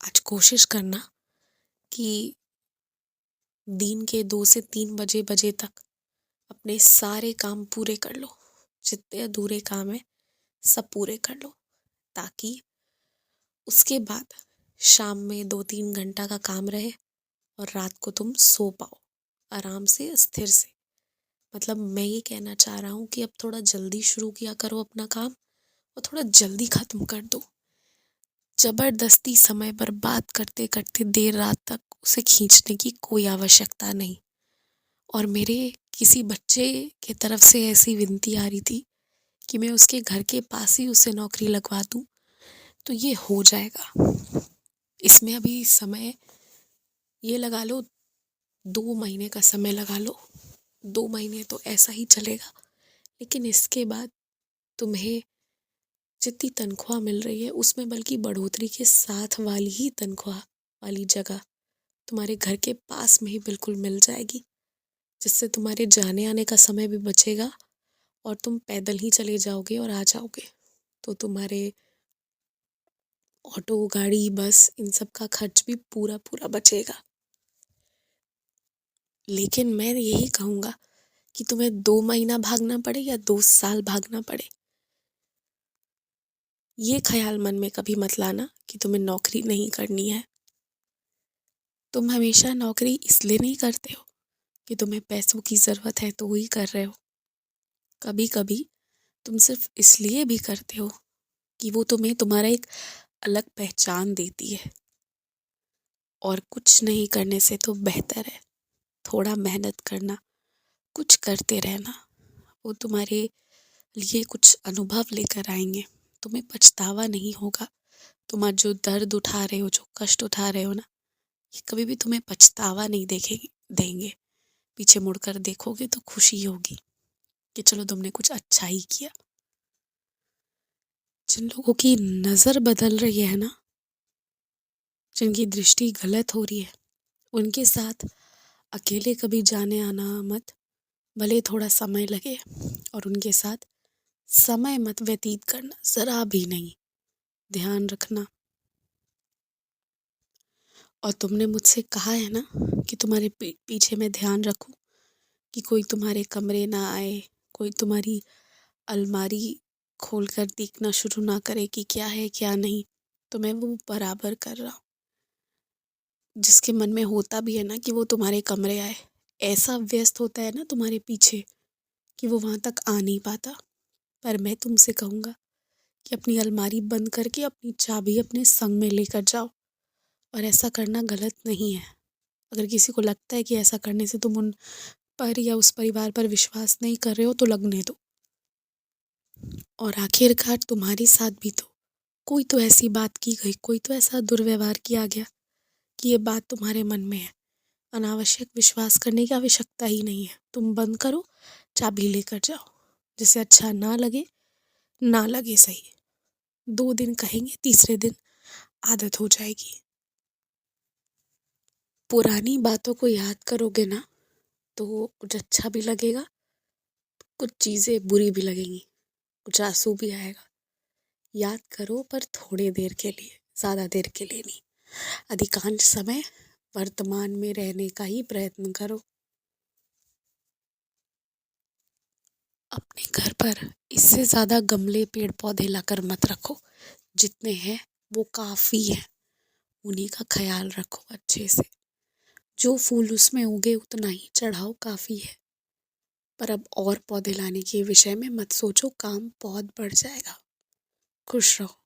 आज कोशिश करना कि दिन के 2 से 3 बजे तक अपने सारे काम पूरे कर लो। जितने अधूरे काम हैं सब पूरे कर लो, ताकि उसके बाद शाम में 2-3 घंटा का काम रहे और रात को तुम सो पाओ आराम से, स्थिर से। मतलब मैं ये कहना चाह रहा हूँ कि अब थोड़ा जल्दी शुरू किया करो अपना काम और थोड़ा जल्दी ख़त्म कर दो। ज़बरदस्ती समय बर्बाद करते करते देर रात तक उसे खींचने की कोई आवश्यकता नहीं। और मेरे किसी बच्चे के तरफ से ऐसी विनती आ रही थी कि मैं उसके घर के पास ही उसे नौकरी लगवा दूँ, तो ये हो जाएगा। इसमें अभी समय ये लगा लो, 2 महीने का समय लगा लो। 2 महीने तो ऐसा ही चलेगा, लेकिन इसके बाद तुम्हें जितनी तनख्वाह मिल रही है उसमें बल्कि बढ़ोतरी के साथ वाली ही तनख्वाह वाली जगह तुम्हारे घर के पास में ही बिल्कुल मिल जाएगी, जिससे तुम्हारे जाने आने का समय भी बचेगा और तुम पैदल ही चले जाओगे और आ जाओगे। तो तुम्हारे ऑटो, गाड़ी, बस इन सब का खर्च भी पूरा पूरा बचेगा। लेकिन मैं यही कहूँगा कि तुम्हें 2 महीना भागना पड़े या 2 साल भागना पड़े, ये ख्याल मन में कभी मत लाना कि तुम्हें नौकरी नहीं करनी है। तुम हमेशा नौकरी इसलिए नहीं करते हो कि तुम्हें पैसों की ज़रूरत है तो ही कर रहे हो। कभी कभी तुम सिर्फ इसलिए भी करते हो कि वो तुम्हें तुम्हारा एक अलग पहचान देती है। और कुछ नहीं करने से तो बेहतर है थोड़ा मेहनत करना, कुछ करते रहना। वो तुम्हारे लिए कुछ अनुभव लेकर आएंगे, तुम्हें पछतावा नहीं होगा। तुम आज जो दर्द उठा रहे हो, जो कष्ट उठा रहे हो ना, ये कभी भी तुम्हें पछतावा नहीं देंगे। पीछे मुड़कर देखोगे तो खुशी होगी कि चलो तुमने कुछ अच्छा ही किया। जिन लोगों की नज़र बदल रही है ना, जिनकी दृष्टि गलत हो रही है, उनके साथ अकेले कभी जाने आना मत, भले थोड़ा समय लगे। और उनके साथ समय मत व्यतीत करना, ज़रा भी नहीं। ध्यान रखना। और तुमने मुझसे कहा है ना कि तुम्हारे पीछे मैं ध्यान रखूं, कि कोई तुम्हारे कमरे ना आए, कोई तुम्हारी अलमारी खोलकर देखना शुरू ना करे कि क्या है क्या नहीं। तो मैं वो बराबर कर रहा हूँ। जिसके मन में होता भी है ना कि वो तुम्हारे कमरे आए, ऐसा व्यस्त होता है ना तुम्हारे पीछे कि वो वहाँ तक आ नहीं पाता। पर मैं तुमसे कहूँगा कि अपनी अलमारी बंद करके अपनी चाबी अपने संग में लेकर जाओ। और ऐसा करना गलत नहीं है। अगर किसी को लगता है कि ऐसा करने से तुम उन पर या उस परिवार पर विश्वास नहीं कर रहे हो, तो लगने दो। और आखिरकार तुम्हारे साथ भी तो कोई तो ऐसी बात की गई, कोई तो ऐसा दुर्व्यवहार किया गया कि ये बात तुम्हारे मन में है। अनावश्यक विश्वास करने की आवश्यकता ही नहीं है। तुम बंद करो, चाबी लेकर जाओ। जिसे अच्छा ना लगे ना लगे, सही। 2 दिन कहेंगे, तीसरे दिन आदत हो जाएगी। पुरानी बातों को याद करोगे ना, तो कुछ अच्छा भी लगेगा, कुछ चीज़ें बुरी भी लगेंगी, कुछ आंसू भी आएगा। याद करो, पर थोड़ी देर के लिए, ज़्यादा देर के लिए नहीं। अधिकांश समय वर्तमान में रहने का ही प्रयत्न करो। अपने घर पर इससे ज़्यादा गमले, पेड़ पौधे लाकर मत रखो। जितने हैं वो काफ़ी हैं। उन्हीं का ख्याल रखो अच्छे से। जो फूल उसमें उगे उतना ही चढ़ाओ, काफ़ी है। पर अब और पौधे लाने के विषय में मत सोचो, काम बहुत बढ़ जाएगा। खुश रहो।